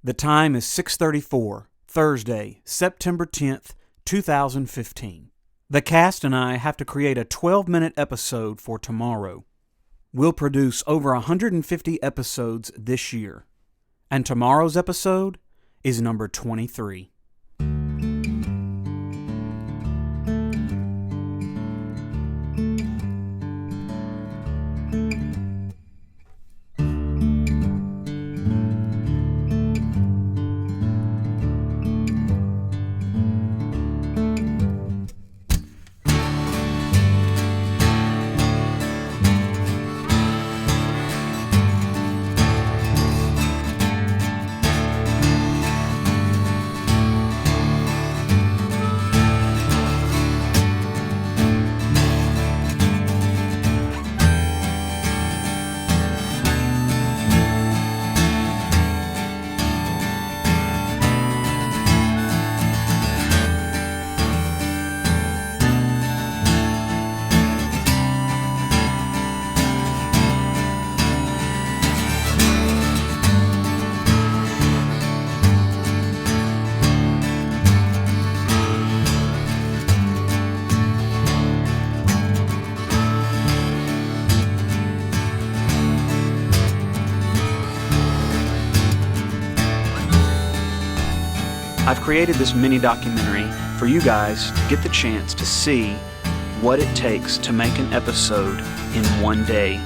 The time is 6:34, Thursday, September 10th, 2015. The cast and I have to create a 12-minute episode for tomorrow. We'll produce over 150 episodes this year, and tomorrow's episode is number 23. I've created this mini documentary for you guys to get the chance to see what it takes to make an episode in one day.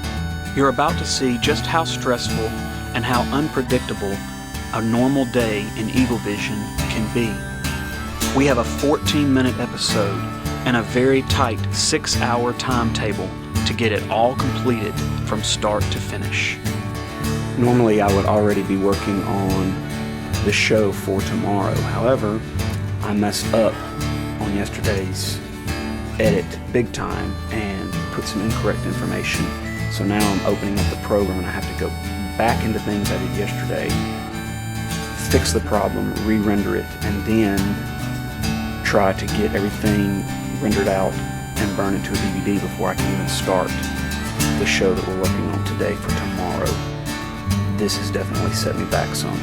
You're about to see just how stressful and how unpredictable a normal day in Eagle Vision can be. We have a 14-minute episode and a very tight 6-hour timetable to get it all completed from start to finish. Normally I would already be working on the show for tomorrow. However, I messed up on yesterday's edit big time and put some incorrect information. So now I'm opening up the program and I have to go back into things I did yesterday, fix the problem, re-render it, and then try to get everything rendered out and burn it to a DVD before I can even start the show that we're working on today for tomorrow. This has definitely set me back some.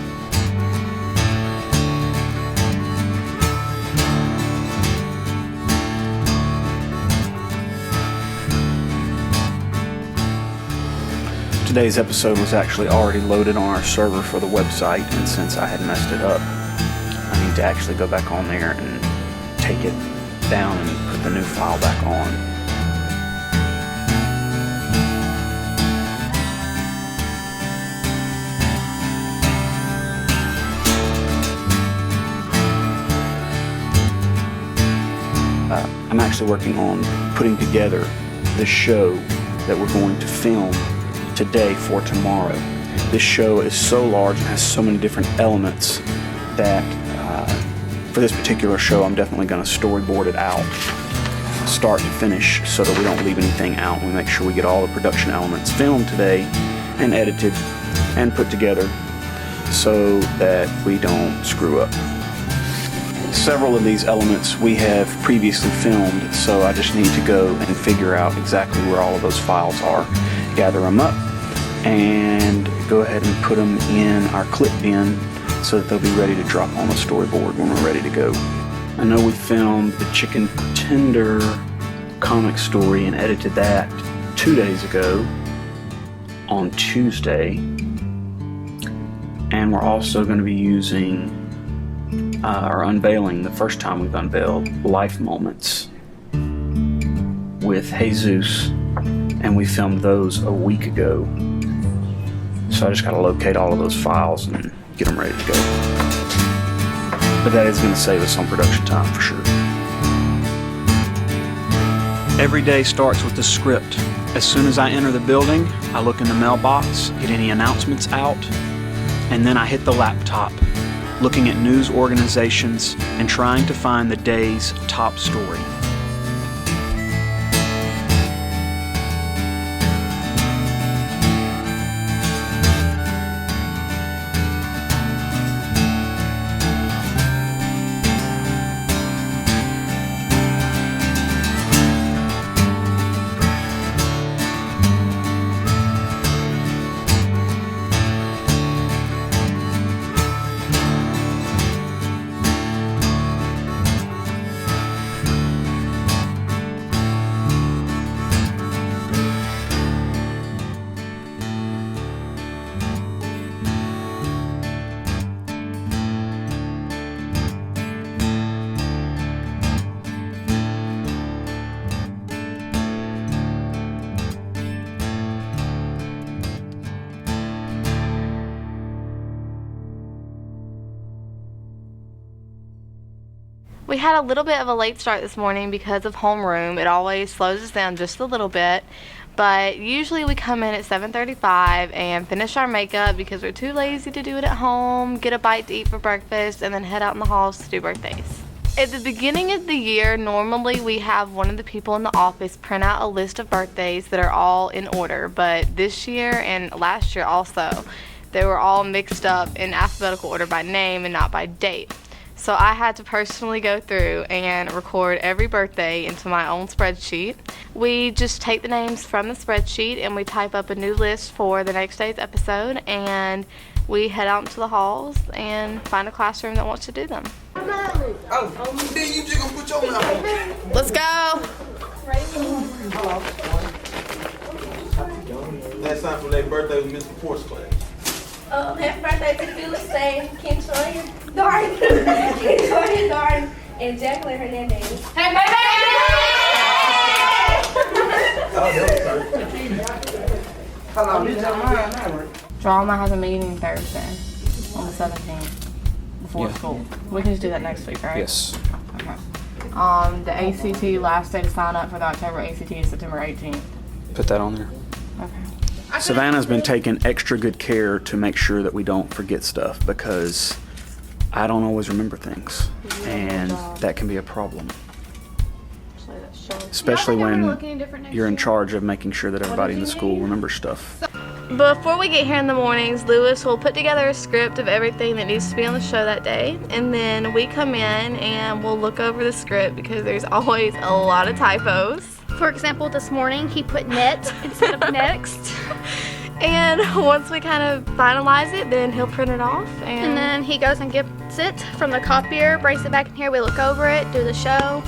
Today's episode was actually already loaded on our server for the website, and since I had messed it up, I need to actually go back on there and take it down and put the new file back on. I'm actually working on putting together the show that we're going to film today for tomorrow. This show is so large and has so many different elements that for this particular show I'm definitely going to storyboard it out start to finish so that we don't leave anything out. We make sure we get all the production elements filmed today and edited and put together so that we don't screw up. Several of these elements we have previously filmed, so I just need to go and figure out exactly where all of those files are, gather them up, and go ahead and put them in our clip bin so that they'll be ready to drop on the storyboard when we're ready to go. I know we filmed the Chicken Tender comic story and edited that 2 days ago on Tuesday, and we're also going to be using or unveiling, the first time we've unveiled, Life Moments with Jesus, and we filmed those a week ago. So I just gotta locate all of those files and get them ready to go. But that is gonna save us some production time for sure. Every day starts with the script. As soon as I enter the building, I look in the mailbox, get any announcements out, and then I hit the laptop, looking at news organizations and trying to find the day's top story. We had a little bit of a late start this morning because of homeroom. It always slows us down just a little bit. But usually we come in at 7:35 and finish our makeup because we're too lazy to do it at home, get a bite to eat for breakfast, and then head out in the halls to do birthdays. At the beginning of the year, normally we have one of the people in the office print out a list of birthdays that are all in order, but this year and last year also, they were all mixed up in alphabetical order by name and not by date. So I had to personally go through and record every birthday into my own spreadsheet. We just take the names from the spreadsheet and we type up a new list for the next day's episode, and we head out into the halls and find a classroom that wants to do them. Oh, then you just gonna put your mouth on. Let's go! Last time for their birthday was Mr. Port's class. Happy birthday to Phyllis, Kim Sawyer, Darn, and Jacqueline Hernandez. Happy birthday! Drama has a meeting Thursday on the 17th before school. We can just do that next week, right? Yes. Okay. The ACT last day to sign up for the October ACT is September 18th. Put that on there. Okay. Savannah's been taking extra good care to make sure that we don't forget stuff, because I don't always remember things, and that can be a problem. Especially when you're in charge of making sure that everybody in the school remembers stuff. Before we get here in the mornings, Lewis will put together a script of everything that needs to be on the show that day, and then we come in and we'll look over the script because there's always a lot of typos. For example, this morning he put net instead of next. And once we kind of finalize it, then he'll print it off. And then he goes and gets it from the copier, brings it back in here, we look over it, do the show.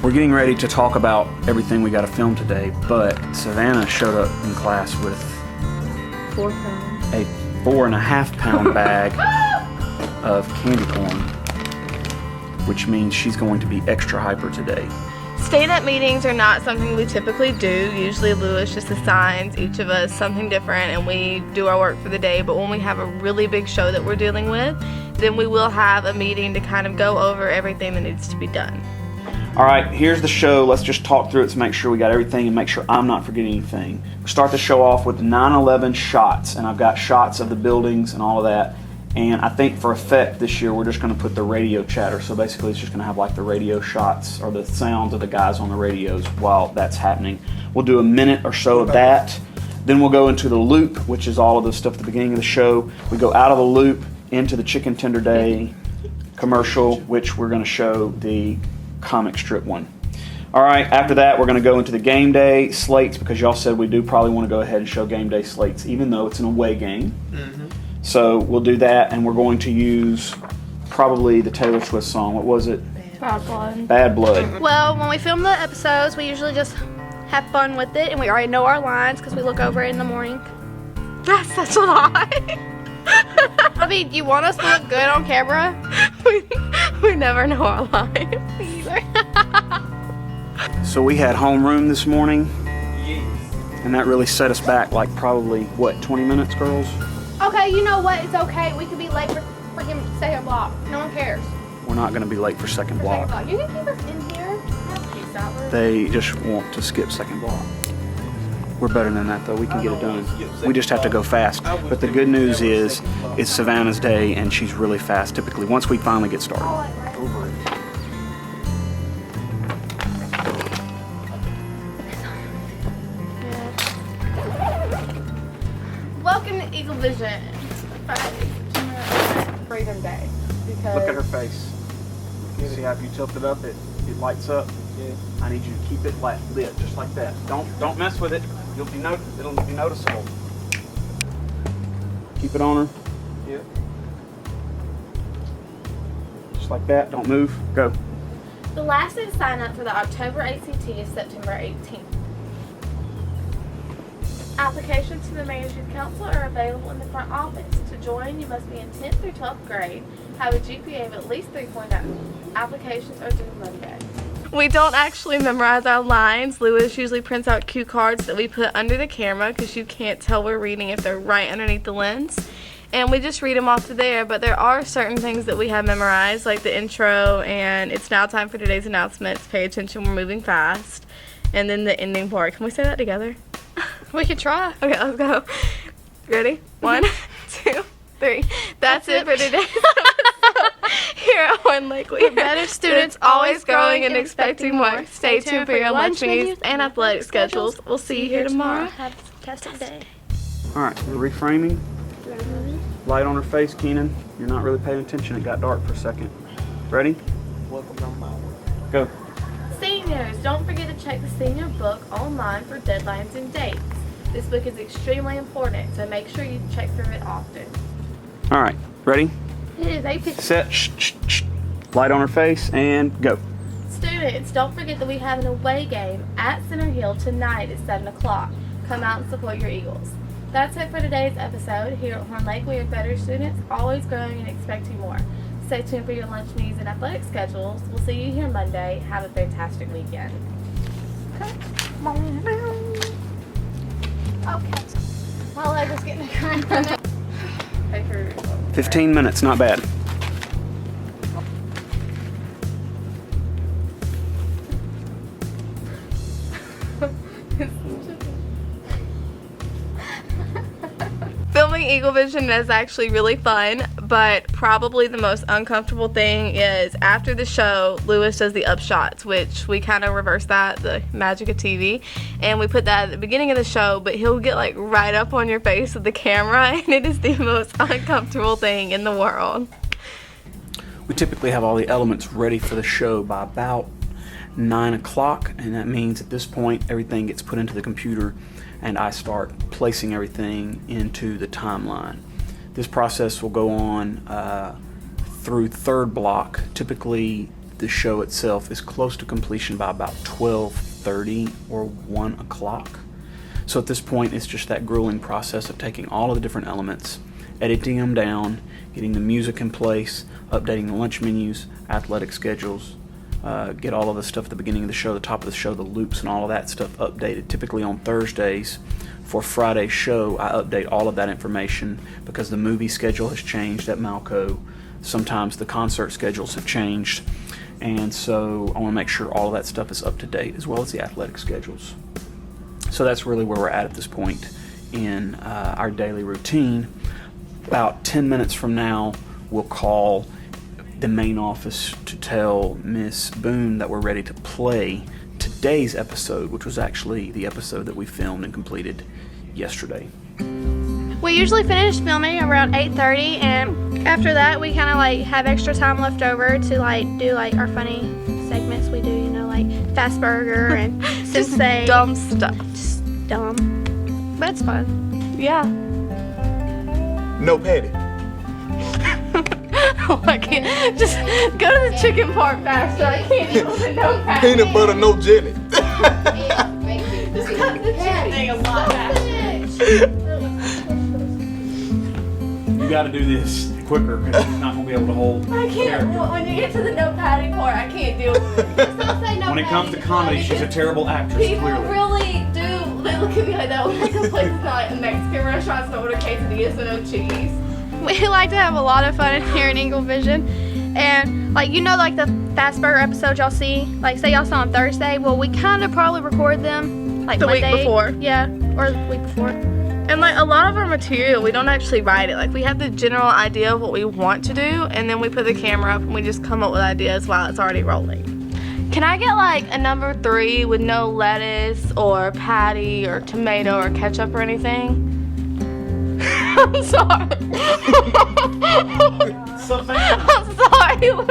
We're getting ready to talk about everything we got to film today, but Savannah showed up in class with 4 pounds. a 4.5 pound bag of candy corn, which means she's going to be extra hyper today. Stand-up meetings are not something we typically do. Usually Lewis just assigns each of us something different and we do our work for the day, but when we have a really big show that we're dealing with, then we will have a meeting to kind of go over everything that needs to be done. All right, here's the show. Let's just talk through it to make sure we got everything and make sure I'm not forgetting anything. We start the show off with 9/11 shots, and I've got shots of the buildings and all of that. And I think for effect this year, we're just going to put the radio chatter. So basically, it's just going to have like the radio shots or the sounds of the guys on the radios while that's happening. We'll do a minute or so of that. Then we'll go into the loop, which is all of the stuff at the beginning of the show. We go out of the loop into the Chicken Tender Day commercial, which we're going to show the comic strip one. All right, after that, we're going to go into the game day slates, because y'all said we do probably want to go ahead and show game day slates, even though it's an away game. Mm-hmm. So we'll do that, and we're going to use probably the Taylor Swift song. What was it? Bad Blood. Bad Blood. Well, when we film the episodes, we usually just have fun with it, and we already know our lines because we look over it in the morning. That's such a lie. I mean, you want us to look good on camera? We never know our lines. So we had homeroom this morning, and that really set us back like probably, what, 20 minutes, girls? Okay, you know what? It's okay. We could be late for freaking second block. No one cares. We're not going to be late for second block. You can keep us in here. They just want to skip second block. We're better than that, though. We can get it done. We just have to go fast. But the good news is, it's Savannah's day, and she's really fast, typically, once we finally get started. Over it. Welcome to Eagle Vision. Freedom Day. Because Look at her face. You see how if you tilt it up, it lights up? Yeah. I need you to keep it lit, just like that. Don't mess with it. It'll be noticeable. Keep it on her. Yeah. Just like that. Don't move. Go. the last day to sign up for the October ACT is September 18th. Applications to the Mayor's Youth Council are available in the front office. To join, you must be in 10th through 12th grade, have a GPA of at least 3.0. Applications are due Monday. We don't actually memorize our lines. Lewis usually prints out cue cards that we put under the camera because you can't tell we're reading if they're right underneath the lens. and we just read them off to there. But there are certain things that we have memorized, like the intro, and it's now time for today's announcements. Pay attention, we're moving fast. And then the ending part. Can we say that together? We can try. Okay, let's go. Ready? 1, 2, 3. That's it for today's episode here at Horn Lake. We're better students, always growing and expecting more. Stay tuned for your lunch menus and athletic schedules. We'll see you here tomorrow. Have a fantastic day. All right, we're reframing. Light on her face, Keenan. You're not really paying attention. It got dark for a second. Ready? Welcome to my world. Go. Seniors, don't forget to check the senior book online for deadlines and dates. This book is extremely important, so make sure you check through it often. All right, ready? It is 8:50. Set. Shh, shh, shh. Light on her face and go. Students, don't forget that we have an away game at Center Hill tonight at 7 o'clock. Come out and support your Eagles. That's it for today's episode. Here at Horn Lake, we are better students, always growing and expecting more. Stay tuned for your lunch menus and athletic schedules. We'll see you here Monday. Have a fantastic weekend. Okay. My leg was getting a cramp. 15 minutes, not bad. Filming Eagle Vision is actually really fun, but probably the most uncomfortable thing is after the show, Lewis does the upshots, which we kind of reverse that, the magic of TV, and we put that at the beginning of the show, but he'll get like right up on your face with the camera, and it is the most uncomfortable thing in the world. We typically have all the elements ready for the show by about 9 o'clock, and that means at this point everything gets put into the computer and I start placing everything into the timeline. This process will go on through third block. Typically the show itself is close to completion by about 12:30 or 1 o'clock. So at this point it's just that grueling process of taking all of the different elements, editing them down, getting the music in place, updating the lunch menus, athletic schedules, get all of the stuff at the beginning of the show, the top of the show, the loops and all of that stuff updated. Typically on Thursdays for Friday's show, I update all of that information because the movie schedule has changed at Malco. Sometimes the concert schedules have changed, and so I want to make sure all of that stuff is up to date as well as the athletic schedules. So that's really where we're at this point in our daily routine. About 10 minutes from now, we'll call the main office to tell Miss Boone that we're ready to play today's episode, which was actually the episode that we filmed and completed yesterday. We usually finish filming around 8:30, and after that we kind of like have extra time left over to like do like our funny segments we do, you know, like Fast Burger and Just Sensei. dumb stuff. Just dumb. But it's fun. Yeah. No patty. Oh, I can't. Just go to the chicken part faster. I can't deal with the no patty. Peanut butter, no jelly. Just cut the chicken thing a lot faster. You got to do this quicker because he's not going to be able to hold I can't. When you get to the no patty part, I can't deal with it. When it comes to comedy, she's a terrible actress, People clearly. really do. They look at me like that when I go places like a Mexican restaurant to order quesadillas and no cheese. We like to have a lot of fun here in Eagle Vision, and like, you know, like the Fast Burger episodes y'all see, like say y'all saw on Thursday, well we kind of probably record them like The week Monday. before. Yeah, or the week before. And like a lot of our material, we don't actually write it. Like we have the general idea of what we want to do, and then we put the camera up and we just come up with ideas while it's already rolling. Can I get like a number 3 with no lettuce or patty or tomato or ketchup or anything? I'm sorry. Savannah. I'm sorry, Louis.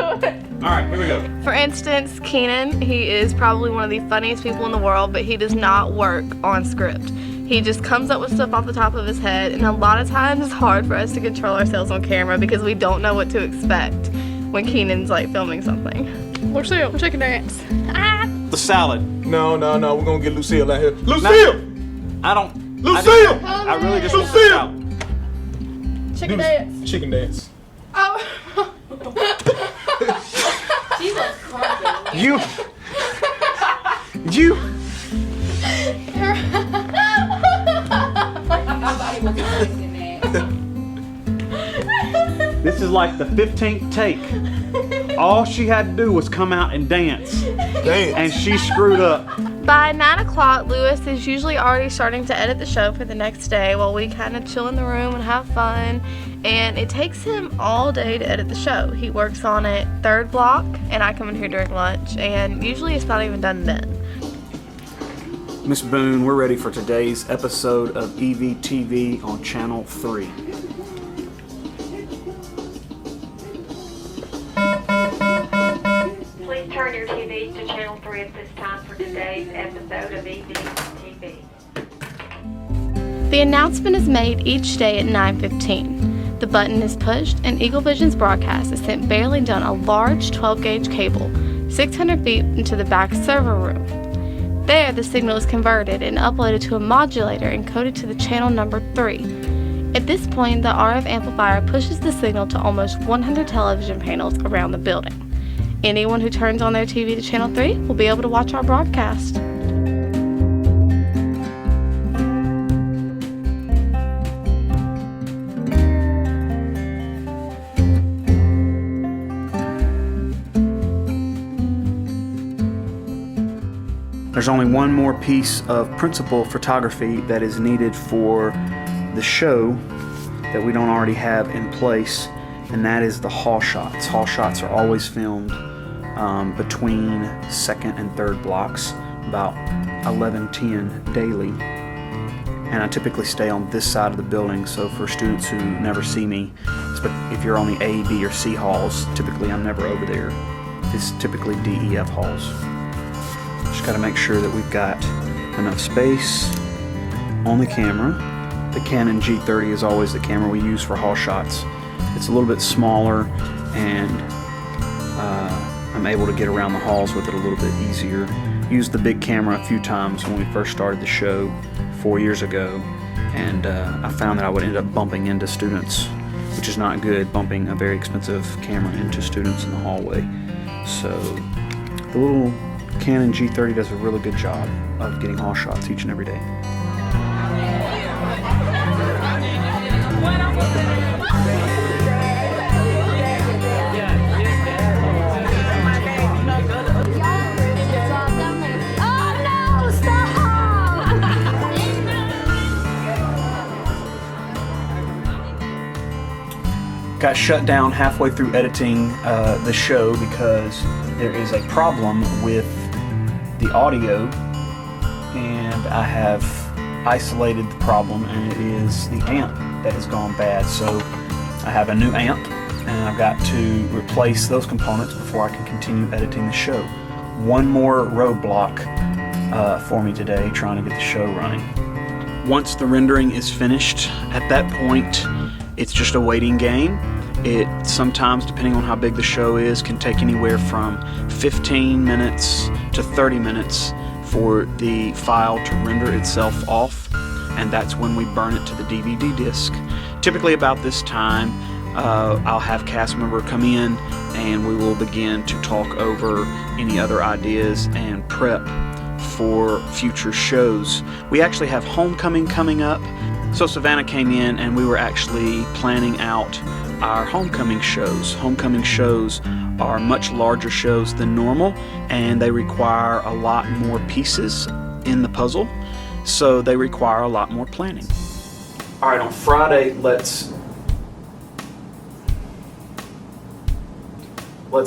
All right, here we go. For instance, Keenan, he is probably one of the funniest people in the world, but he does not work on script. He just comes up with stuff off the top of his head, and a lot of times it's hard for us to control ourselves on camera because we don't know what to expect when Keenan's like filming something. Lucille, chicken dance. Ah. The salad. No, we're gonna get Lucille out here. Lucille! I don't. Lucille! I really just want the Lucille! salad. Chicken dance. Chicken dance. Oh. You. This is like the 15th take. All she had to do was come out and dance. Damn. And she screwed up. By 9 o'clock, Lewis is usually already starting to edit the show for the next day while we kind of chill in the room and have fun. And it takes him all day to edit the show. He works on it third block, and I come in here during lunch, and usually it's not even done then. Miss Boone, we're ready for today's episode of EVTV on Channel 3. Please turn your TVs to Channel 3 at this time for today's episode of EVTV. The announcement is made each day at 9:15. The button is pushed, and Eagle Vision's broadcast is sent barely down a large 12-gauge cable, 600 feet into the back server room. There, the signal is converted and uploaded to a modulator encoded to the channel number 3. At this point, the RF amplifier pushes the signal to almost 100 television panels around the building. Anyone who turns on their TV to channel 3 will be able to watch our broadcast. There's only one more piece of principal photography that is needed for the show that we don't already have in place, and that is the hall shots. Hall shots are always filmed between second and third blocks, about 11:10 daily. And I typically stay on this side of the building, so for students who never see me, if you're on the A, B, or C halls, typically I'm never over there. It's typically D, E, F halls. Just got to make sure that we've got enough space on the camera. The Canon G30 is always the camera we use for hall shots. It's a little bit smaller, and I'm able to get around the halls with it a little bit easier. Used the big camera a few times when we first started the show 4 years ago, and I found that I would end up bumping into students, which is not good, bumping a very expensive camera into students in the hallway. So the little Canon G30 does a really good job of getting hall shots each and every day. Got shut down halfway through editing the show because there is a problem with the audio, and I have isolated the problem, and it is the amp that has gone bad. So I have a new amp, and I've got to replace those components before I can continue editing the show. One more roadblock for me today, trying to get the show running. Once the rendering is finished, at that point, it's just a waiting game. It sometimes, depending on how big the show is, can take anywhere from 15 minutes to 30 minutes for the file to render itself off, and that's when we burn it to the DVD disc. Typically about this time, I'll have cast member come in, and we will begin to talk over any other ideas and prep for future shows. We actually have homecoming coming up, so Savannah came in and we were actually planning out our homecoming shows. Homecoming shows are much larger shows than normal, and they require a lot more pieces in the puzzle, so they require a lot more planning. All right, on Friday, let's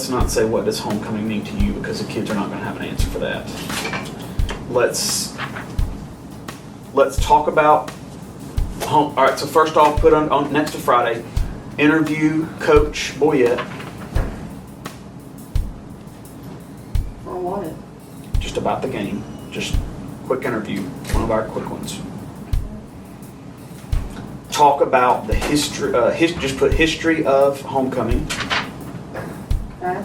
not say what does homecoming mean to you, because the kids are not going to have an answer for that. Let's talk about home. All right, so first off, put on next to Friday, interview Coach Boyette. For what? Just about the game. Just quick interview, one of our quick ones. Talk about the history, just put history of homecoming. Okay.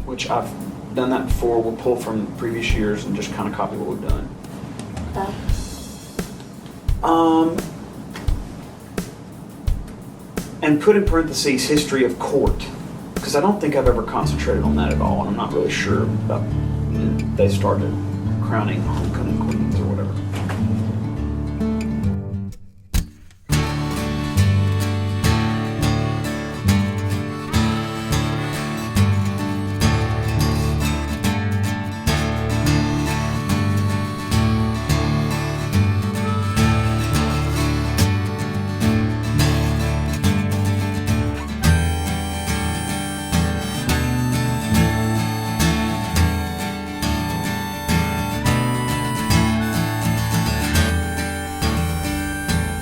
Which I've done that before. We'll pull from previous years and just kind of copy what we've done. Okay. And put in parentheses history of court, because I don't think I've ever concentrated on that at all, and I'm not really sure about when they started crowning homecoming queens or whatever.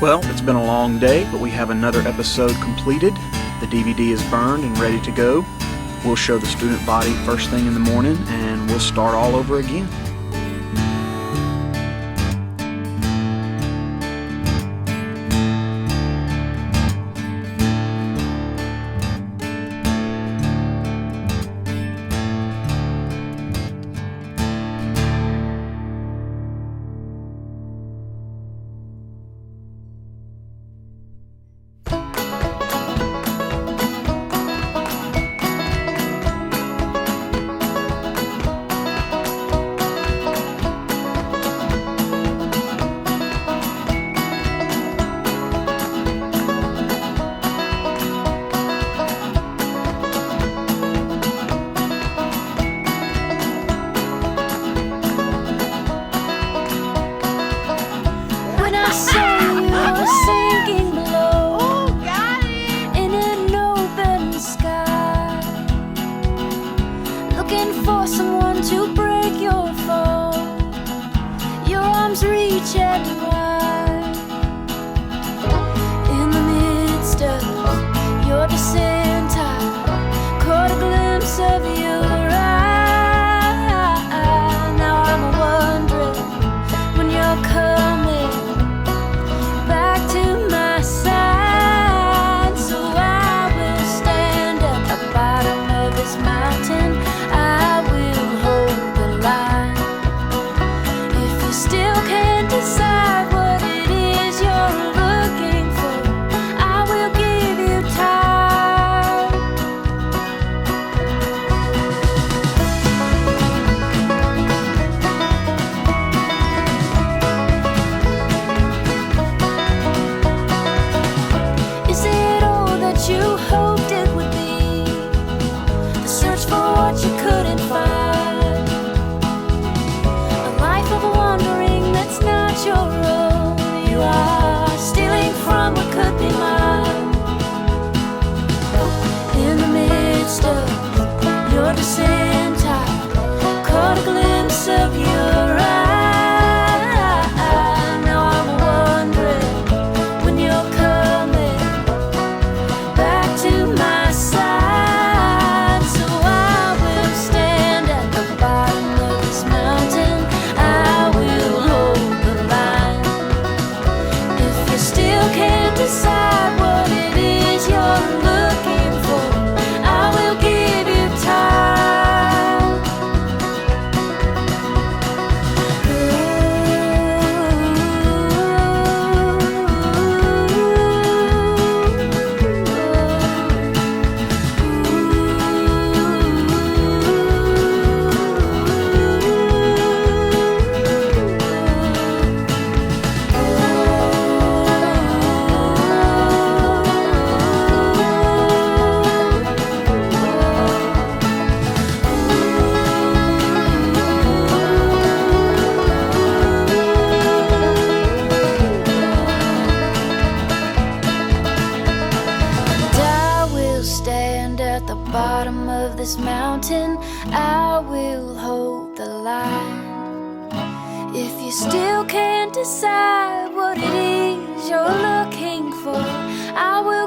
Well, it's been a long day, but we have another episode completed. The DVD is burned and ready to go. We'll show the student body first thing in the morning, and we'll start all over again. For someone to break your fall, your arms reach out wide. In the midst of your descent, I caught a glimpse of your eye. Now I'm wondering when you're coming back to my side. So I will stand at the bottom of this mountain. Still can't decide what it is you're looking for. I will give you time. Is it all that you hoped it would be? The search for what you couldn't find. It's not your own. You are stealing from what could be mine. In the midst of your descent, I caught a glimpse of your eye. Now I'm wondering when you're coming back to my side. So I will stand at the bottom of this mountain. I will can't decide what it is you're looking for. I will give you time. Bottom of this mountain, I will hold the line. If you still can't decide what it is you're looking for, I will